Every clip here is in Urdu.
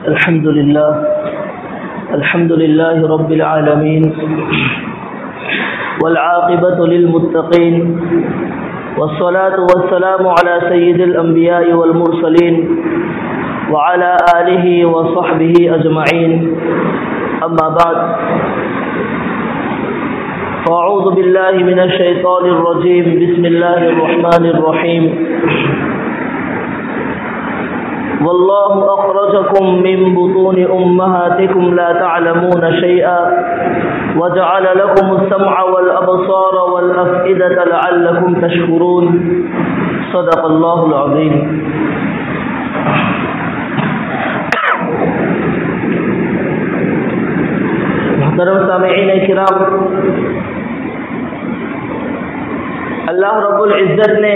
الحمد لله رب العالمين والعاقبة للمتقين والصلاة والسلام على سيد الأنبياء والمرسلين وعلى آله وصحبه أجمعين أما بعد فأعوذ بالله من الشيطان الرجيم بسم الله الرحمن الرحيم والله أخرجكم من بطون أمهاتكم لا تعلمون شيئا وجعل لكم السمع والأبصار والأفئدة لعلكم تشكرون صدق الله العظيم. محترم سامعین کرام، اللہ رب العزت نے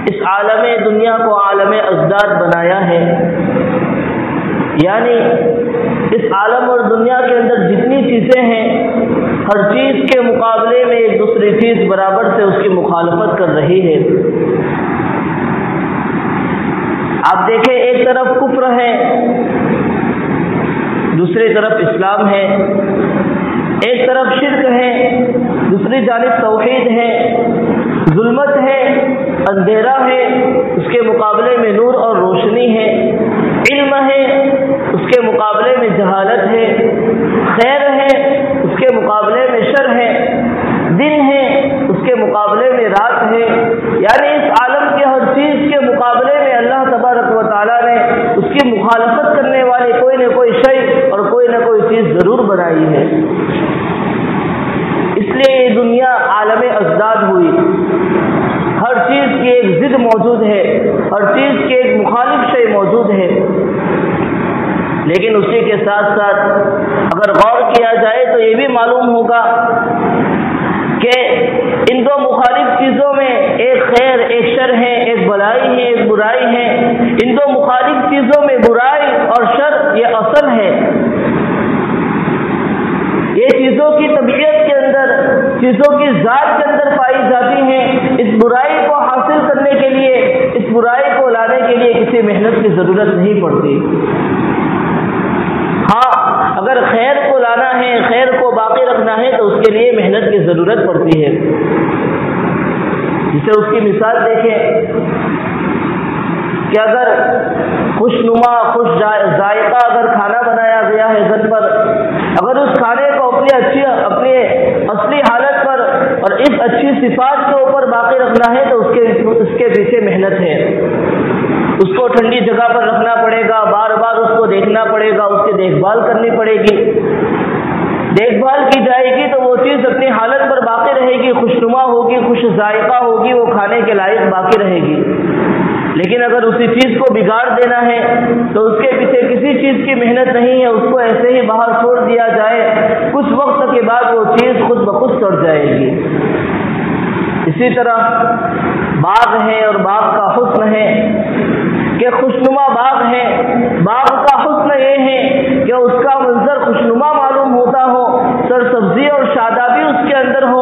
اس عالم دنیا کو عالم ازداد بنایا ہے، یعنی اس عالم اور دنیا کے اندر جتنی چیزیں ہیں ہر چیز کے مقابلے میں ایک دوسری چیز برابر سے اس کی مخالفت کر رہی ہے۔ آپ دیکھیں، ایک طرف کفر ہے، دوسری طرف اسلام ہے، ایک طرف شرک ہے، دوسری جانب توحید ہے، ظلمت ہے، اندھیرا ہے، اس کے مقابلے میں نور اور روشنی ہے، علم ہے، اس کے مقابلے میں جہالت ہے، خیر ہے، اس کے مقابلے میں شر ہے، دن ہے، اس کے مقابلے میں رات ہے۔ یعنی اس عالم کے ہر چیز کے مقابلے میں اللہ تبارک و تعالیٰ نے اس کی مخالفت کرنے والی کوئی نہ کوئی شے اور کوئی نہ کوئی چیز ضرور بنائی ہے۔ اس لیے یہ دنیا عالم ازداد ہوئی، ہر چیز کی ایک ضد موجود ہے، ہر چیز کی ایک مخالف شے موجود ہے۔ لیکن اسی کے ساتھ ساتھ اگر غور کیا جائے تو یہ بھی معلوم ہوگا کہ ان دو مخالف چیزوں میں ایک خیر، ایک شر ہے، ایک بلائی ہے، ایک برائی ہے۔ ان دو مخالف چیزوں میں برائی اور شر یہ اصل ہے، یہ چیزوں کی طبیعت کے اندر، چیزوں کی ذات کے اندر پائی جاتی ہیں۔ اس برائی کو حاصل کرنے کے لیے، اس برائی کو لانے کے لیے کسی محنت کی ضرورت نہیں پڑتی۔ ہاں، اگر خیر کو لانا ہے، خیر کو باقی رکھنا ہے تو اس کے لیے محنت کی ضرورت پڑتی ہے۔ جسے اس کی مثال دیکھیں کہ اگر خوشنما، خوش ذائقہ اگر کھانا بنایا گیا ہے گھر پر، اگر اس کھانے کو اپنی اصلی حالت پر اور اس اچھی صفات کے اوپر باقی رکھنا ہے تو اس کے پیچھے محنت ہے۔ اس کو ٹھنڈی جگہ پر رکھنا پڑے گا، بار بار اس کو دیکھنا پڑے گا، اس کی دیکھ بھال کرنی پڑے گی۔ دیکھ بھال کی جائے گی تو وہ چیز اپنی حالت پر باقی رہے گی، خوشنما ہوگی، خوش ذائقہ ہوگی، وہ کھانے کے لائق باقی رہے گی۔ لیکن اگر اسی چیز کو بگاڑ دینا ہے تو اس کے پیچھے کسی چیز کی محنت نہیں ہے، اس کو ایسے ہی باہر چھوڑ دیا جائے، کچھ وقت کے بعد وہ چیز خود بخود سڑ جائے گی۔ اسی طرح باغ ہے اور باغ کا حسن ہے کہ خوشنما باغ ہے، باغ کا حسن یہ ہے کہ اس کا منظر خوشنما معلوم ہوتا ہو، سرسبزی اور شادابی اس کے اندر ہو،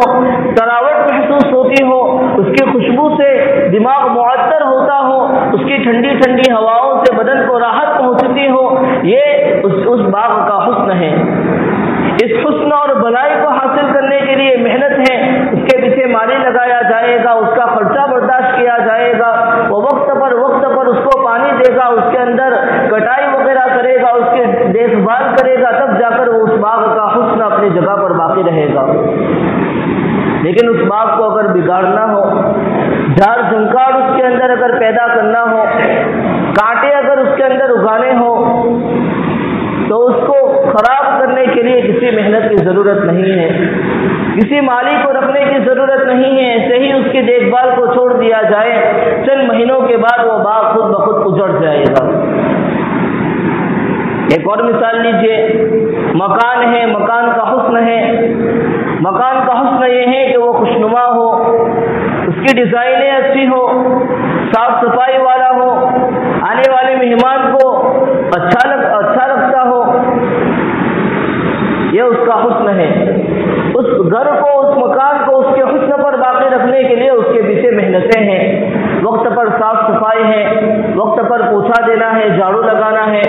تراوٹ محسوس ہوتی ہو، اس کی خوشبو سے دماغ معطر ہوتا ہو، اس کی ٹھنڈی ٹھنڈی ہواؤں سے بدن کو راحت پہنچتی ہو، یہ اس باغ کا حسن ہے۔ اس حسن اور بلائی کو حاصل کرنے کے لیے محنت ہے، اس کے پیچھے مالی لگایا جائے گا، اس کا خرچہ برداشت کیا جائے گا، وہ وقت پر اس کو پانی دے گا، اس کے اندر کٹائی وغیرہ کرے گا، اس کی دیکھ بھال کرے گا، تب جا کر وہ اس باغ کا حسن اپنی جگہ پر باقی رہے گا۔ لیکن اس باغ کو اگر بگاڑنا ہو، جھاڑ جھنکاڑ اس کے اندر اگر پیدا کرنا ہو، کانٹے اگر اس کے اندر اگانے ہو تو اس کو خراب کرنے کے لیے کسی محنت کی ضرورت نہیں ہے، کسی مالی کو رکھنے کی ضرورت نہیں ہے، ایسے ہی اس کی دیکھ بھال کو چھوڑ دیا جائے، چند مہینوں کے بعد وہ باغ خود بخود اجڑ جائے گا۔ ایک اور مثال لیجئے، مکان ہے، مکان کا حسن ہے، مکان کا حسن یہ ہے کہ وہ خوشنما ہو، اس کی ڈیزائنیں اچھی ہو، صاف صفائی والا ہو، آنے والے مہمان کو اچھا لگتا ہو، یہ اس کا حسن ہے۔ اس گھر کو، اس مکان کو اس کے حسن پر باقی رکھنے کے لیے اس کے پیچھے محنتیں ہیں، وقت وقت پر صاف صفائی ہے، وقت پر پوچھا دینا ہے، جھاڑو لگانا ہے،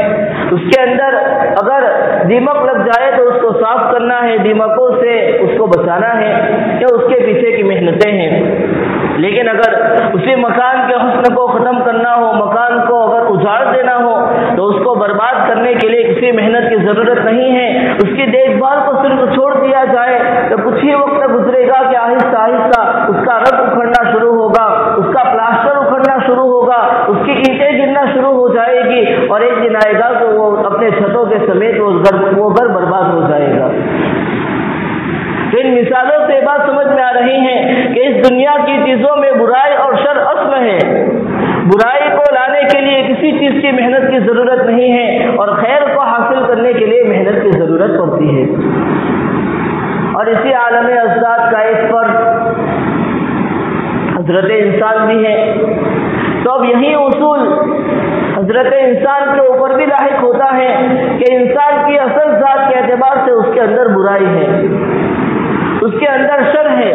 اس کے اندر اگر دیمک لگ جائے تو اس کو صاف کرنا ہے، دیمکوں سے اس کو بچانا ہے، یہ اس کے پیچھے کی محنتیں ہیں۔ لیکن اگر اسی مکان کے حسن کو ختم کرنا ہو، مکان کو اگر اجاڑ دینا ہو تو اس کو برباد کرنے کے لیے کسی محنت کی ضرورت نہیں ہے، اس کی دیکھ بھال کو صرف چھوڑ دیا جائے تو کچھ ہی وقت گزرے گا کہ آہستہ آہستہ اس کا رنگ اکھڑنا شروع ہوگا، اس کا پلاسٹر اکھڑنا شروع ہوگا، اس کی اینٹیں گرنا شروع ہو جائے گی، اور ایک دن آئے گا کہ وہ اپنے چھتوں کے سمیت وہ گھر برباد ہو جائے گا۔ ان مثالوں سے بات سمجھ میں آ رہی ہے کہ اس دنیا کی چیزوں میں برائی اور شر اصل ہے۔ برائی کو لانے کے لیے کسی چیز کی محنت کی ضرورت نہیں ہے، اور خیر کو حاصل کرنے کے لیے محنت کی ضرورت پڑتی ہے۔ اور اسی عالم اجداد کا ایک فرد حضرت انسان بھی ہے، تو اب یہی اصول حضرت انسان کے اوپر بھی لاحق ہوتا ہے کہ انسان کی اصل ذات کے اعتبار سے اس کے اندر برائی ہے، اس کے اندر شر ہے۔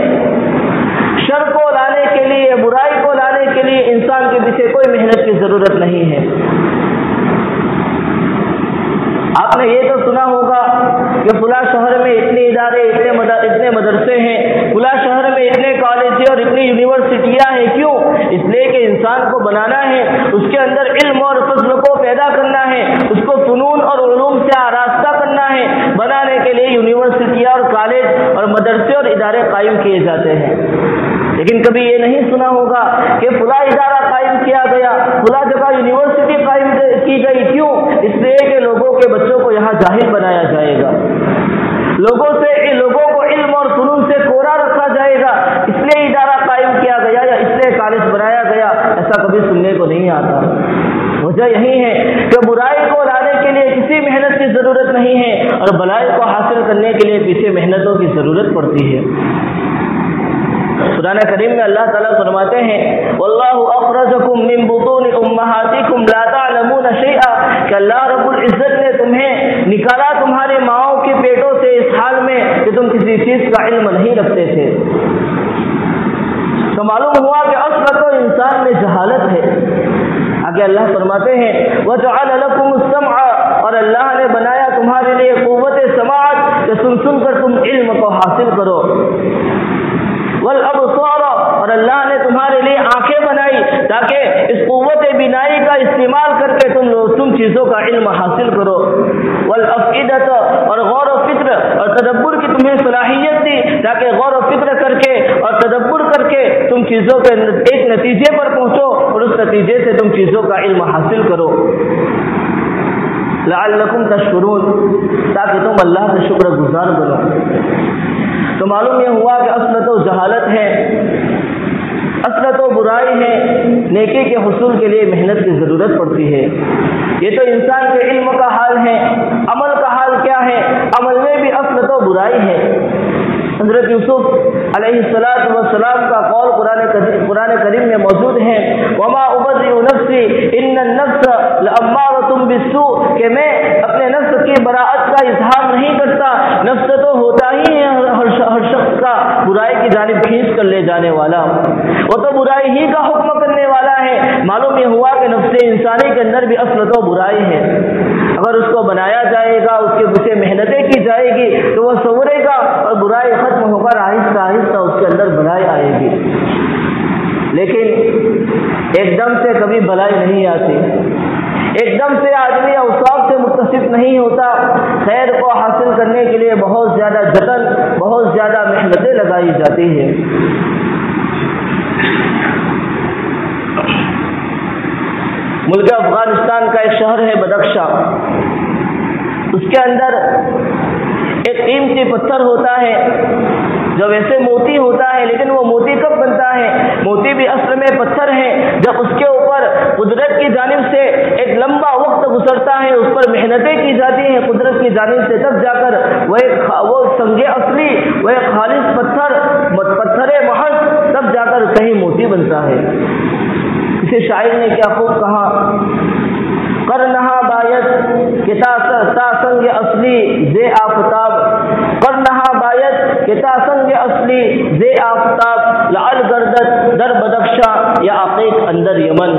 شر کو لانے کے لیے، برائی کو لانے کے لیے انسان کے پیچھے کوئی محنت کی ضرورت نہیں ہے۔ آپ نے یہ تو سنا ہوگا کہ فلاں شہر میں اتنے ادارے، اتنے مدرسے ہیں، فلاں شہر میں اتنے کالج اور اتنی یونیورسٹیاں ہیں۔ کیوں؟ اس لیے کہ انسان کو بنانا ہے، اس کے اندر علم اور فضل کو پیدا کرنا ہے، اس کو فنون اور علوم سے آراستہ کرنا ہے۔ بنانے کے لیے یونیورسٹیاں اور کالج اور مدرسے اور ادارے قائم کیے جاتے ہیں۔ لیکن کبھی یہ نہیں سنا ہوگا کہ فلاں ادارہ قائم کیا گیا، فلاں جگہ یونیورسٹی قائم کی گئی۔ کیوں؟ اس لیے کہ لوگوں کے بچوں کو یہاں جاہل بنایا جائے گا، لوگوں کو علم اور فنون سے کوڑا رکھا جائے گا، اس لیے ادارہ قائم کیا گیا یا اس لیے کالج بنایا گیا۔ ایسا کبھی سننے کو نہیں آتا۔ وجہ یہی ہے کہ برائی کو لانے کے لیے کسی محنت کی ضرورت نہیں ہے، اور بلائی کو حاصل کرنے کے لیے پیچھے محنتوں کی ضرورت پڑتی ہے۔ قرآن کریم میں اللہ تعالیٰ فرماتے ہیں واللہ اخرجکم من بطون امہاتکم لا تعلمون شیئا، کہ اللہ رب العزت نے تمہیں نکالا تمہاری ماؤں کے پیٹوں سے اس حال میں کہ تم کسی چیز کا علم نہیں رکھتے تھے۔ تو معلوم ہوا کہ اصل تو انسان میں جہالت ہے۔ آگے اللہ فرماتے ہیں وجعل لکم السمع، اور اللہ نے بنایا تمہارے لیے قوت سماعت کہ سن کر تم علم کو حاصل کرو، والابصار، اور اللہ نے تمہارے لیے آنکھیں بنائی تاکہ اس قوت بینائی کا استعمال کر کے تم چیزوں کا علم حاصل کرو، والافئدۃ، اور غور و فکر اور تدبر کی تمہیں صلاحیت دی تاکہ غور و فکر کر کے اور تدبر کر کے تم چیزوں کے ایک نتیجے پر پہنچو، اور اس نتیجے سے تم چیزوں کا علم حاصل کرو، لعلکم تشکرون، تاکہ تم اللہ کا شکر گزار بنو۔ تو معلوم یہ ہوا کہ اصل تو جہالت ہے، اصل تو برائی ہے، نیکی کے حصول کے لیے محنت کی ضرورت پڑتی ہے۔ یہ تو انسان کے علم کا حال ہے، عمل کا حال کیا ہے؟ عمل میں بھی اصل تو برائی ہے۔ حضرت یوسف علیہ السلام کا قول قرآن کریم میں موجود ہے وما ابرئ نفسی ان النفس لامارۃ بالسوء، کہ میں اپنے نفس کی براءت کا اظہار نہیں کرتا، نفس تو ہوتا ہی ہے ہر شخص کا برائی کی جانب کھینچ کر لے جانے والا، وہ تو برائی ہی کا حکم کرنے والا ہے۔ معلوم یہ ہوا کہ نفس انسانی کے اندر بھی اصل تو برائی ہے، اگر اس کو بنایا جائے گا، اس کے پیچھے محنتیں کی جائے گی تو وہ سنورے گا اور برائی ختم ہو کر آہستہ آہستہ اس کے اندر بھلائی آئے گی۔ لیکن ایک دم سے کبھی بھلائی نہیں آتی، ایک دم سے آدمی اوصاف سے متصف نہیں ہوتا۔ خیر کو حاصل کرنے کے لیے بہت زیادہ جتن، بہت زیادہ محنتیں لگائی جاتی ہیں۔ ملک افغانستان کا ایک شہر ہے بدخشاں، اس کے اندر ایک قیمتی پتھر ہوتا ہے جو ویسے موتی ہوتا ہے، لیکن وہ موتی کب بنتا ہے؟ موتی بھی اصل میں پتھر ہے، جب اس کے اوپر قدرت کی جانب سے ایک لمبا وقت گزرتا ہے، اس پر محنتیں کی جاتی ہیں قدرت کی جانب سے، تب جا کر وہ سنگ اصلی، وہ ایک خالص پتھر محض، تب جا کر کہیں موتی بنتا ہے۔ کسی شاعر نے کیا خوب کہا، کرنہا باید کہ تا سنگ اصلی زے آفتاب، کرنہا باید کتا سنگ اصلی زے آفتاب لعل گردت در بدخشاں یا عقیق اندر یمن،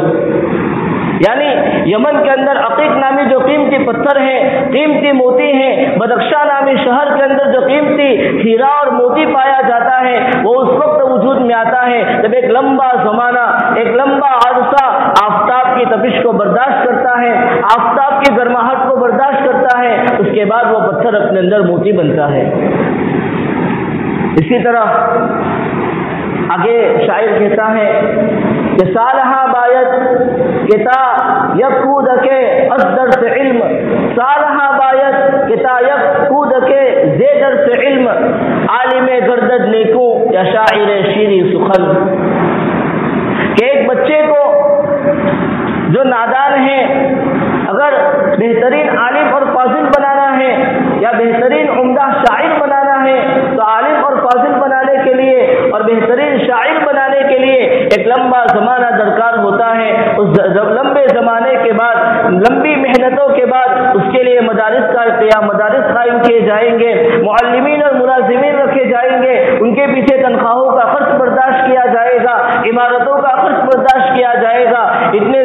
یعنی یمن کے اندر عقیق نامی جو قیمتی پتھر ہیں، قیمتی موتی ہیں، بدخشاں نامی شہر کے اندر جو قیمتی ہیرا اور موتی پایا جاتا ہے وہ اس وقت وجود میں آتا ہے جب ایک لمبا زمانہ، ایک لمبا عرصہ آفتاب کی تپش کو برداشت کرتا ہے، آفتاب کی گرماہٹ کو برداشت کرتا ہے، اس کے بعد وہ پتھر اپنے اندر موتی بنتا ہے۔ اسی طرح آگے شاعر کہتا ہے کہ سالہا باید کتا یکود کے ازدر سے علم، سالہا باید کتا یکود کے زیدر سے علم، عالم گردد نیکو یا شاعر شیری سخن، کہ ایک بچے کو جو نادان ہے اگر بہترین عالم اور فاضل بنانا ہے یا بہترین عمدہ شاعر بنانا ہے تو عالم اور فاضل بنانے کے لیے اور بہترین شاعر بنانے کے لیے ایک لمبا زمانہ درکار ہوتا ہے۔ اس لمبے زمانے کے بعد، لمبی محنتوں کے بعد اس کے لیے مدارس قائم کیے جائیں گے، معلمین اور ملازمین رکھے جائیں گے، ان کے پیچھے تنخواہوں کا خرچ برداشت کیا جائے گا، عمارتوں کا خرچ برداشت کیا جائے گا۔ اتنی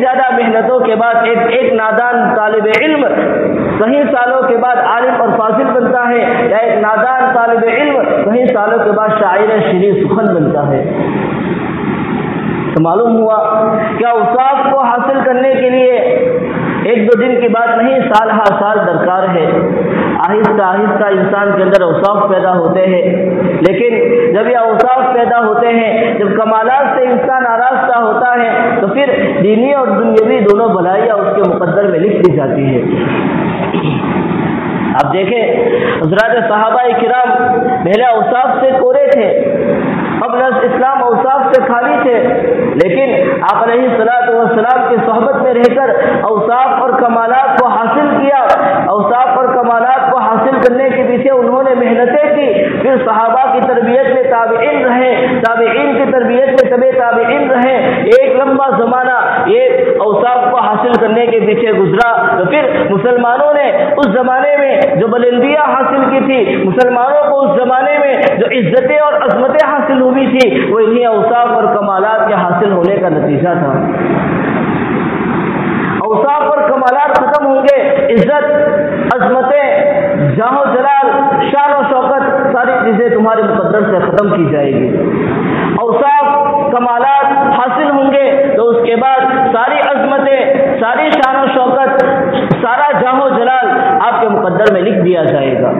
زیادہ محنتوں کے بعد ایک نادان طالب علم کئی سالوں کے بعد عالم اور فاضل بنتا ہے، یا ایک نادان طالب علم کئی سالوں کے بعد شاعر شیریں سخن بنتا ہے۔ تو معلوم ہوا کہ اوصاف کو حاصل کرنے کے لیے ایک دو دن کی بات نہیں، سال ہر سال درکار ہے۔ آہستہ آہستہ انسان کے اندر اوصاف پیدا ہوتے ہیں، لیکن جب یہ اوصاف پیدا ہوتے ہیں، جب کمالات سے انسان آراستہ ہوتا ہے تو پھر دینی اور دنیاوی دونوں بھلائیاں اس کے مقدر میں لکھ دی جاتی ہے۔ آپ دیکھیں حضرات صحابہ کرام پہلے اوصاف سے کورے تھے، قبل اسلام اوصاف سے خالی تھے، لیکن آپ علیہ الصلوۃ والسلام کی صحبت میں رہ کر اوصاف اور کمالات کو حاصل کیا۔ اوصاف اور کمالات کو حاصل کرنے کے پیچھے انہوں نے محنتیں کی، پھر صحابہ کی تربیت میں تابعین رہے، تابعین کی تربیت میں تبع تابعین رہے، ایک لمبا زمانہ یہ اوصاف کو حاصل کرنے کے پیچھے گزرا۔ تو پھر مسلمانوں نے اس زمانے میں جو بلندیاں حاصل کی تھی، مسلمانوں کو اس زمانے میں جو عزتیں اور عظمتیں حاصل ہوئی تھی، وہ انہی اوصاف اور کمالات کے حاصل ہونے کا نتیجہ تھا۔ اوصاف اور کمالات ختم ہوں گے، عزت، عظمتیں، جاہ و جلال، شان و شوکت، ساری چیزیں تمہارے مقدر سے ختم کی جائے گی۔ اوصاف کمالات حاصل ہوں گے تو اس کے بعد ساری عظمتیں، ساری شان و شوکت، سارا جاہ و جلال آپ کے مقدر میں لکھ دیا جائے گا۔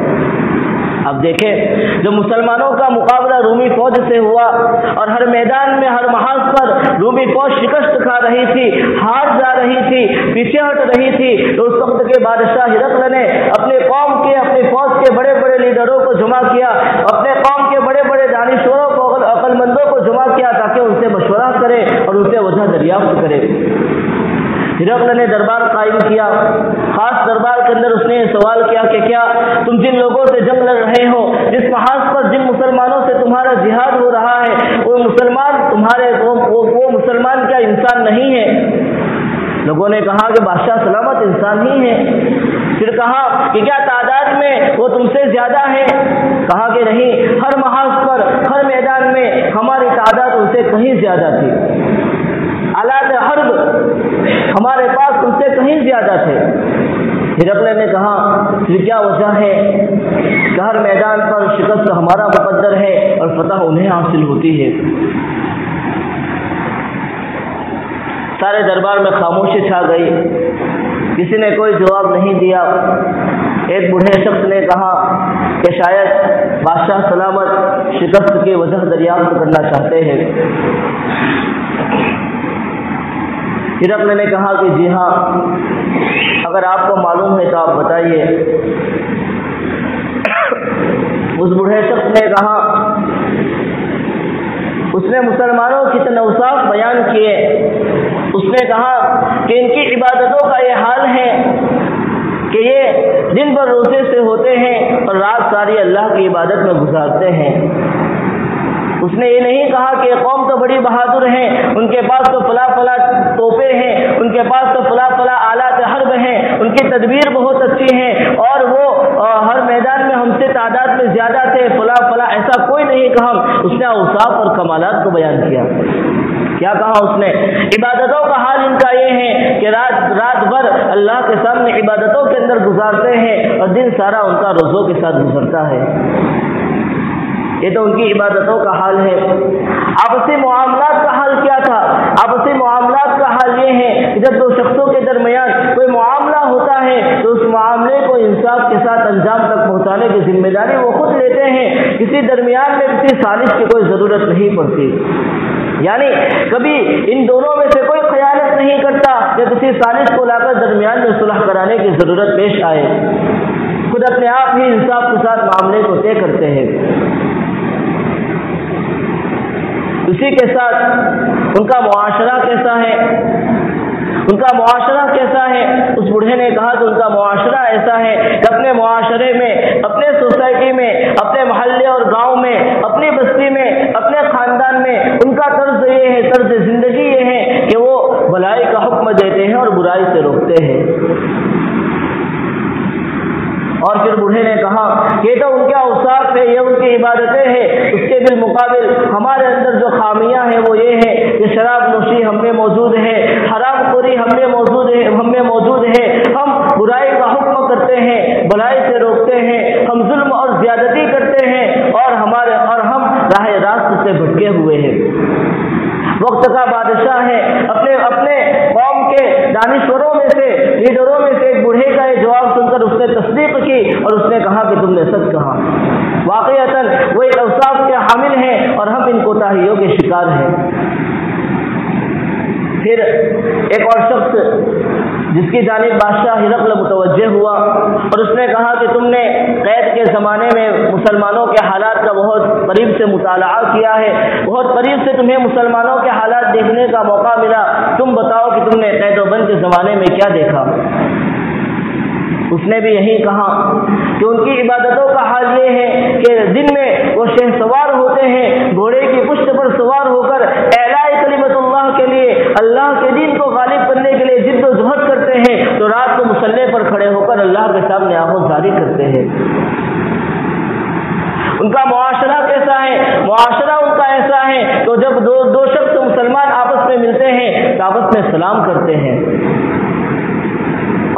اب دیکھیں جو مسلمانوں کا مقابلہ رومی فوج سے ہوا اور ہر میدان میں ہر محاذ پر رومی فوج شکست کھا رہی تھی، ہار جا رہی تھی، پیچھے ہٹ رہی تھی، تو اس وقت کے بادشاہ ہرقل نے اپنے قوم کے، اپنے فوج کے بڑے بڑے لیڈروں کو جمع کیا، اپنے قوم کے بڑے بڑے دانشوروں کو، عقل مندوں کو جمع کیا تاکہ ان سے مشورہ کرے اور ان سے وجہ دریافت کرے۔ ہرقل نے دربار قائم کیا، خاص دربار کے اندر اس نے سوال کیا کہ کیا تم جن لوگوں سے جنگ لڑ رہے ہو، جس محاذ پر جن مسلمانوں سے تمہارا جہاد ہو رہا ہے، وہ مسلمان تمہارے وہ مسلمان کیا انسان نہیں ہے؟ لوگوں نے کہا کہ بادشاہ سلامت انسان ہی ہے۔ پھر کہا کہ کیا تعداد میں وہ تم سے زیادہ ہے؟ کہا کہ نہیں، ہر محاذ پر، ہر میدان میں ہماری تعداد ان سے کہیں زیادہ تھی، آلات حرب ہمارے پاس ان سے کہیں زیادہ تھے۔ ہرقل نے کہا پھر کیا وجہ ہے کہ ہر میدان پر شکست ہمارا مقدر ہے اور فتح انہیں حاصل ہوتی ہے؟ سارے دربار میں خاموشی چھا گئی، کسی نے کوئی جواب نہیں دیا۔ ایک بوڑھے شخص نے کہا کہ شاید بادشاہ سلامت شکست کی وجہ دریافت کرنا چاہتے ہیں۔ ہرقل نے کہا کہ جی ہاں، اگر آپ کو معلوم ہے تو آپ بتائیے۔ اس بوڑھے شخص نے کہا، اس نے مسلمانوں کی اوصاف بیان کیے، اس نے کہا کہ ان کی عبادتوں کا یہ حال ہے کہ یہ دن بھر روزے سے ہوتے ہیں اور رات ساری اللہ کی عبادت میں گزارتے ہیں۔ اس نے یہ نہیں کہا کہ قوم تو بڑی بہادر ہیں، ان کے پاس تو فلاں فلاں توپیں ہیں، ان کے پاس تو فلاں فلاں آلات حرب ہیں، ان کی تدبیر بہت اچھی ہیں اور وہ ہر میدان میں ہم سے تعداد میں زیادہ اس نے اوصاف اور کمالات کو بیان کیا. کیا کہا اس نے؟ عبادتوں کا حال ان کا یہ ہے کہ رات بھر اللہ کے سامنے عبادتوں کے اندر گزارتے ہیں اور دن سارا ان کا روزوں کے ساتھ گزرتا ہے. یہ تو ان کی عبادتوں کا حال ہے. آپسی معاملات کا حال کیا تھا؟ آپسی معاملات کا حال یہ ہے کہ جب دو شخصوں کے درمیان کوئی معاملہ ہوتا ہے تو اس معاملے کو انصاف کے ساتھ انجام تک پہنچانے کی ذمہ داری وہ خود لیتے ہیں. کسی درمیان میں کسی سازش کی کوئی ضرورت نہیں پڑتی. یعنی کبھی ان دونوں میں سے کوئی خیانت نہیں کرتا کہ کسی سازش کو لا کر درمیان میں صلح کرانے کی ضرورت پیش آئے. خود اپنے آپ ہی انصاف کے ساتھ معاملے کو طے کرتے ہیں. اسی کے ساتھ ان کا معاشرہ کیسا ہے؟ ان کا معاشرہ کیسا ہے؟ اس بوڑھے نے کہا کہ ان کا معاشرہ ایسا ہے کہ اپنے معاشرے میں، اپنے سوسائٹی میں، اپنے محلے اور گاؤں میں، اپنی بستی میں، اپنے خاندان میں ان کا طرز یہ ہے، طرز زندگی یہ ہے کہ وہ بھلائی کا حکم دیتے ہیں اور برائی سے روکتے ہیں. اور پھر بوڑھے نے کہا کہ تو ان کے اوصاف ہے، یہ ان کی عبادتیں ہیں. اس کے بالمقابل ہمارے اندر جو خامیاں ہیں وہ یہ ہے کہ شراب نوشی ہم میں موجود ہے، حرام خوری ہم میں موجود ہے. ہم برائی کا حکم کرتے ہیں، بھلائی سے روکتے ہیں. ہم ظلم اور زیادتی کرتے ہیں اور ہم راہ راست سے بھٹکے ہوئے ہیں. وقت کا بادشاہ ہے. اپنے قوم کے دانشوروں میں سے، لیڈروں میں سے ایک بوڑھے کا یہ جواب سن کر اس نے تصدیق کی اور اس نے کہا کہ تم نے سچ کہا. واقعتاً وہ ایک اوصاف کے حامل ہیں اور ہم ان کوتاہیوں کے شکار ہیں. پھر ایک اور شخص جس کی جانب بادشاہ ہرقل متوجہ ہوا اور اس نے کہا کہ تم نے قید کے زمانے میں مسلمانوں کے حالات کا بہت قریب سے مطالعہ کیا ہے، بہت قریب سے تمہیں مسلمانوں کے حالات دیکھنے کا موقع ملا. تم بتاؤ کہ تم نے قید و بند کے زمانے میں کیا دیکھا؟ اس نے بھی یہی کہا کہ ان کی عبادتوں کا حال یہ ہے کہ دن میں وہ شہ سوار ہوتے ہیں، گھوڑے کی پشت پر سوار ہو کر اعلاء کلمت اللہ کے لیے، اللہ کے دین کو غالب کرنے کے لیے جد و جہد کرتے ہیں، تو رات کو مصلی پر کھڑے ہو کر اللہ کے سامنے آہو جاری کرتے ہیں. ان کا معاشرہ کیسا ہے؟ معاشرہ ان کا ایسا ہے کہ جب دو شخص مسلمان آپس میں ملتے ہیں تو آپس میں سلام کرتے ہیں.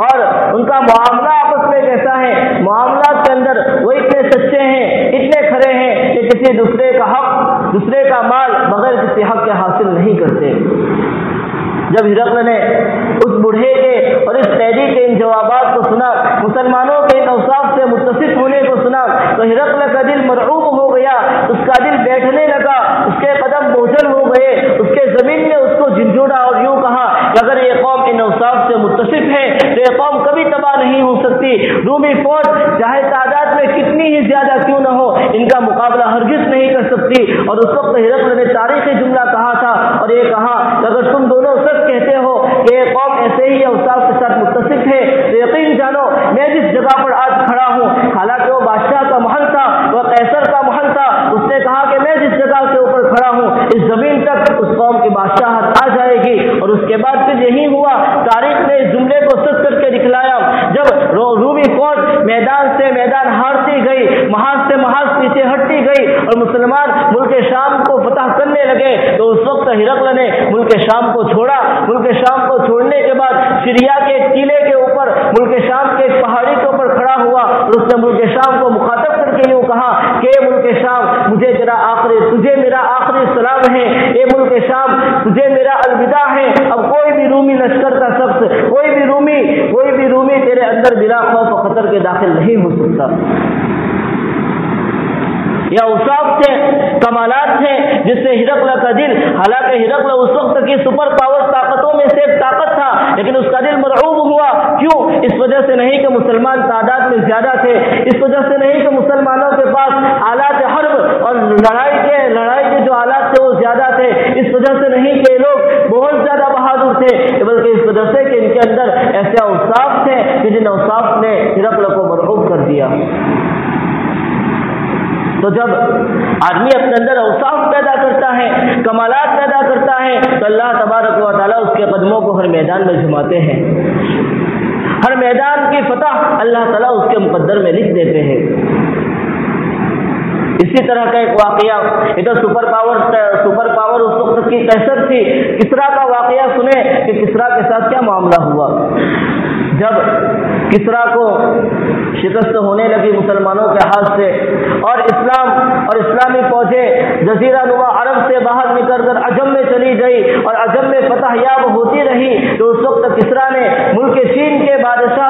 اور ان کا معاملہ آپس میں کیسا ہے؟ معاملات کے اندر وہ اتنے سچے ہیں، اتنے کھرے ہیں کہ کسی دوسرے کا حق، دوسرے کا مال بغیر کسی حق کے حاصل نہیں کرتے. جب ہرقل نے اس بوڑھے کے اور اس قیدی کے ان جوابات کو سنا، مسلمانوں کے ان اوصاف سے متصف ہونے کو سنا، تو ہرقل کا دل مرعوب ہو گیا. اس کا دل بیٹھنے لگا، اس کے قدم بوجھل ہو گئے. اس کے زمین نے اس کو جھنجھوڑا اور یوں کہا کہ اگر یہ قوم ان اوصاف سے متصف ہے تو یہ قوم کبھی تباہ نہیں ہو سکتی. رومی فوج چاہے تعداد میں کتنی ہی زیادہ کیوں نہ ہو، ان کا مقابلہ ہرگز نہیں کر سکتی. اور اس وقت ہرقل نے تاریخی جملہ کہا تھا اور یہ کہا کہ اگر تم دونوں سچ کہتے ہو کہ یہ قوم ایسے ہی اوصاف کے ساتھ متصف ہے تو یقین جانو میں جس جگہ پر آج کھڑا ہوں، حالانکہ وہ بادشاہ کا محل تھا، وہ قیصر کا محل تھا، اس نے کہا کہ میں جس جگہ کے اوپر کھڑا ہوں اس زمین تک اس قوم کی بادشاہت آ جائے گی. اور اس کے بعد پھر یہی ہوا. تاریخ نے اس جملے کو سچ کر کے دکھلایا. جب رومی فوج میدان سے میدان ہارتی گئی، محاذ سے محاذ پیچھے ہٹتی گئی اور مسلمان ملک شام کو فتح کرنے لگے، تو اس وقت ہرقل نے ملک شام کو چھوڑا. ملک شام کو چھوڑنے کے بعد سریا کے ایک قلعے کے اوپر، ملک شام کے ایک پہاڑی کے اوپر کھڑا ہوا اور اس نے ملک شام کو مخاطب کر کے یوں کہا کہ ملک شام تجھے میرا آخری سلام ہے. اے ملک شام تجھے میرا الوداع ہے. اب کوئی بھی رومی لشکر کا شخص، کوئی بھی رومی تیرے اندر بلا خوف و خطر کے داخل نہیں ہو سکتا. یا اوصاف تھے، کمالات تھے جس سے ہرقل کا دل، حالانکہ ہرقل اس وقت کی سپر پاور طاقتوں میں سے ایک طاقت تھا، لیکن اس کا دل مرعوب ہوا. کیوں؟ اس وجہ سے نہیں کہ مسلمان تعداد میں زیادہ تھے، اس وجہ سے نہیں کہ مسلمانوں کے پاس آلات حرب اور لڑائی کے جو آلات تھے وہ زیادہ تھے، اس وجہ سے نہیں کہ لوگ بہت زیادہ بہادر تھے، بلکہ اس وجہ سے کہ ان کے اندر ایسے اوصاف تھے کہ جن اوصاف نے ہرقل کو مرعوب کر دیا. تو جب آدمی اپنے اندر اوصاف پیدا کرتا ہے، کمالات پیدا کرتا ہے، تو اللہ تبارک و تعالیٰ اس کے قدموں کو ہر میدان میں جماتے ہیں. ہر میدان کی فتح اللہ تعالیٰ اس کے مقدر میں لکھ دیتے ہیں. اسی طرح کا ایک واقعہ، یہ تو سپر پاور اس وقت کی قیصر تھی، کسریٰ کا واقعہ سنیں کہ کسریٰ کے ساتھ کیا معاملہ ہوا۔ جب کسریٰ کو شکست ہونے لگی مسلمانوں کے ہاتھ سے، اور اسلام اور اسلامی فوجیں جزیرہ نما عرب سے باہر نکل کر عجم میں چلی گئی اور عجم میں فتح یاب ہوتی رہی، تو اس وقت کسریٰ نے ملک چین کے بادشاہ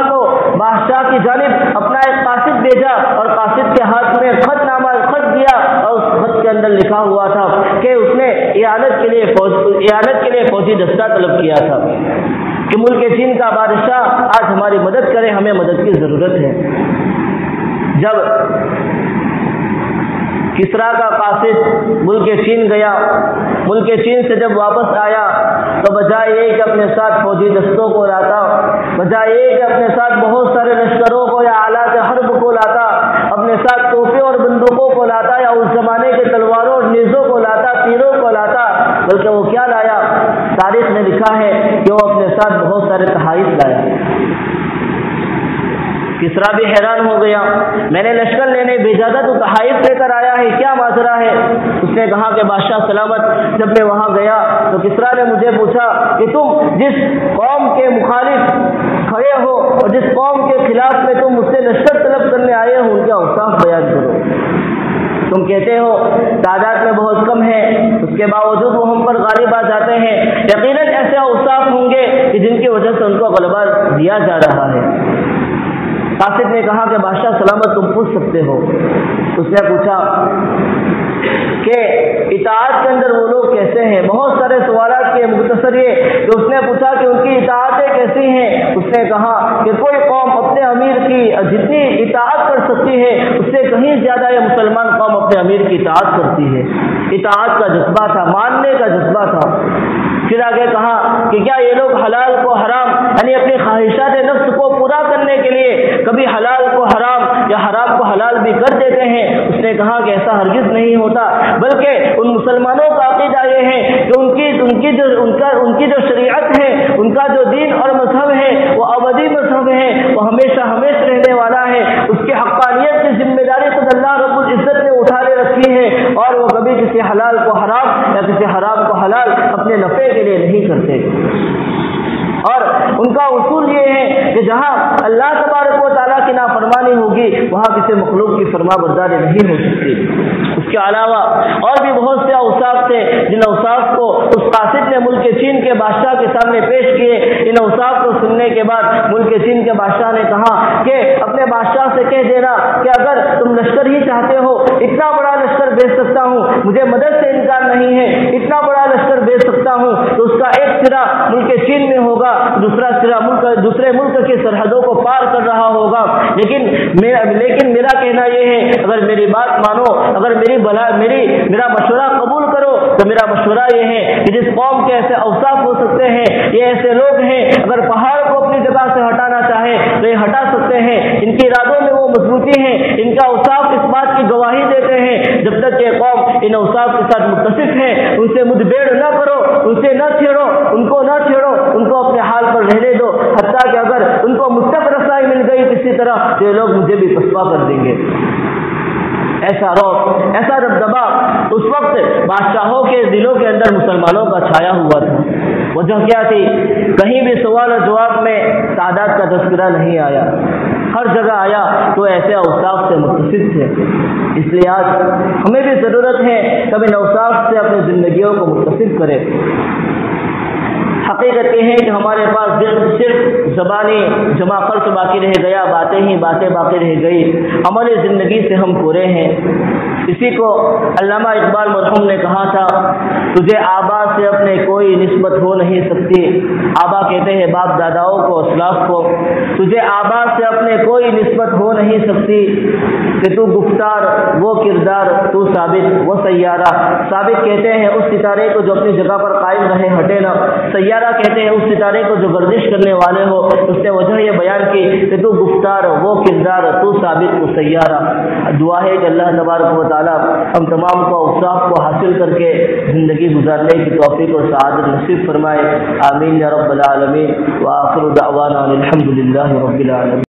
کی جانب اپنا ایک قاصد بھیجا، اور قاصد کے ہاتھ میں خط دیا، اور اس خط کے اندر لکھا ہوا تھا کہ اس نے اعانت کے لیے فوجی دستہ طلب کیا تھا کہ ملک چین کا بادشاہ آج ہماری مدد کرے، ہمیں مدد کی ضرورت ہے۔ جب کسریٰ کا قاصد ملک چین گیا، ملک چین سے جب واپس آیا تو بجائے یہ کہ اپنے ساتھ فوجی دستوں کو لاتا، بجائے یہ کہ اپنے ساتھ بہت سارے لشکروں کو یا آلات حرب کو لاتا، اپنے ساتھ توپیں اور بندوقوں کو لاتا، یا اس زمانے کے تلواروں اور نیزوں کو لاتا، تیروں کو لاتا، بلکہ وہ کیا لایا؟ تاریخ نے لکھا ہے کہ وہ اپنے ساتھ بہت سارے تحائف لایا۔ کسریٰ بھی حیران ہو گیا، میں نے لشکر لینے بھیجا تھا تو تحائف لے کر آیا ہے، کیا ماجرا ہے؟ اس نے کہا کہ بادشاہ سلامت، جب میں وہاں گیا تو کسریٰ نے مجھے پوچھا کہ تم جس قوم کے مخالف کھڑے ہو اور جس قوم کے خلاف میں تم مجھ سے لشکر طلب کرنے آئے ہو، ان کے اوصاف بیان کرو۔ تم کہتے ہو تعداد میں بہت کم ہے، اس کے باوجود وہ ہم پر غالب آ جاتے ہیں، یقیناً ایسے اوصاف ہوں گے کہ جن کی وجہ سے ان کو غلبہ دیا جا رہا ہے۔ قاصد نے کہا کہ بادشاہ سلامت تم پوچھ سکتے ہو۔ اس نے پوچھا کہ اطاعت کے اندر وہ لوگ کیسے ہیں؟ بہت سارے سوالات کے مختصر یہ کہ اس نے پوچھا کہ ان کی اطاعتیں کیسی ہیں؟ اس نے کہا کہ کوئی قوم اپنے امیر کی جتنی اطاعت کر سکتی ہے اس سے کہیں زیادہ یہ مسلمان قوم اپنے امیر کی اطاعت کرتی ہے۔ اطاعت کا جذبہ تھا، ماننے کا جذبہ تھا۔ پھر آگے کہا کہ کیا یہ لوگ حلال کو حرام، یعنی اپنی خواہشات نفس کو پورا کرنے کے لیے کبھی حلال کو حرام یا حرام کو حلال بھی کر دیتے ہیں؟ اس نے کہا کہ ایسا ہرگز نہیں ہوتا، بلکہ ان مسلمانوں کا عقیدہ یہ ہے کہ ان کی جو شریعت ہے، ان کا جو دین اور مذہب ہے وہ ابدی مذہب ہے، وہ ہمیشہ رہنے والا ہے۔ اس کی حقانیت کی ذمہ داری خود اللہ رب العزت نے اٹھا لے رکھی ہے، اور وہ کبھی کسی حلال کو حرام یا کسی حرام کو حلال اپنے نفع کے لیے نہیں کرتے۔ اور ان کا اصول یہ ہے کہ جہاں اللہ تبارک و تعالیٰ کی نافرمانی ہوگی وہاں کسی مخلوق کی فرما برداری نہیں ہو سکتی۔ اس کے علاوہ اور بھی بہت سے اوصاف تھے جن اوصاف کو اس قاصد نے ملک چین کے بادشاہ کے سامنے پیش کیے۔ ان اوصاف کو سننے کے بعد ملک چین کے بادشاہ نے کہا کہ اپنے بادشاہ سے کہہ دینا کہ اگر تم لشکر ہی چاہتے ہو، اتنا بڑا لشکر بھیج سکتا ہوں، مجھے مدد سے انکار نہیں ہے، اتنا بڑا لشکر بھیج سکتا ہوں تو اس کا ایک سرا ملک چین میں ہوگا، دوسرا سرا دوسرے ملک کی سرحدوں کو پار کر رہا ہوگا، لیکن میرا کہنا یہ ہے اگر میری بات مانو، اگر میرا مشورہ قبول کرو تو میرا مشورہ یہ ہے کہ جس قوم کے ایسے اوصاف ہو سکتے ہیں، یہ ایسے لوگ ہیں اگر پہاڑ کو اپنی جگہ سے ہٹانا چاہے تو یہ ہٹا سکتے ہیں، ان کی ارادوں میں وہ مضبوطی ہے، ان کا اوصاف اس بات کی گواہی دیتے ہیں جب تک یہ قوم ان اوصاف کے ساتھ متصف ہے ان سے مدبیڑ نہ کرو، ان سے نہ چھیڑو، ان کو نہ چھیڑو، ان کو اپنے حال پر رہنے دو، حتیٰ کہ اگر ان کو مجھ تک رسائی مل گئی کسی طرح تو یہ لوگ مجھے بھی پسپا کر دیں گے۔ ایسا روب، ایسا دبدبا اس وقت بادشاہوں کے دلوں کے اندر مسلمانوں کا چھایا ہوا تھا۔ وجہ کیا تھی؟ کہیں بھی سوال و جواب میں تعداد کا تذکرہ نہیں آیا، ہر جگہ آیا تو ایسے اوصاف سے متصف تھے۔ اس لیے آج ہمیں بھی ضرورت ہے کہ ان اوصاف سے اپنی زندگیوں کو متصف کریں۔ حقیقت یہ ہے کہ ہمارے پاس صرف زبانی جمع خرچ باقی رہ گیا، باتیں باقی رہ گئی، عملی زندگی سے ہم پورے ہیں۔ اسی کو علامہ اقبال مرحوم نے کہا تھا، تجھے آبا سے اپنے کوئی نسبت ہو نہیں سکتی۔ آبا کہتے ہیں باپ داداؤں کو، اسلاف کو۔ تجھے آبا سے اپنے کوئی نسبت ہو نہیں سکتی کہ تو گفتار وہ کردار، تو ثابت وہ سیارہ۔ ثابت کہتے ہیں اس ستارے کو جو اپنی جگہ پر قائم رہے، ہٹے نہ۔ سیارہ کہتے ہیں اس ستارے کو جو گردش کرنے والے ہو۔ اس نے وجہ یہ بیان کی کہ تو گفتار وہ کردار، تو ثابت وہ سیارہ۔ دعا ہے کہ اللہ تبارک و تعالی ہم تمام کو اوصاف کو حاصل کر کے زندگی گزارنے کی توفیق اور سعادت نصیب فرمائے۔ آمین یا رب العالمین۔ وآخر دعوانا الحمد للہ رب العالمین۔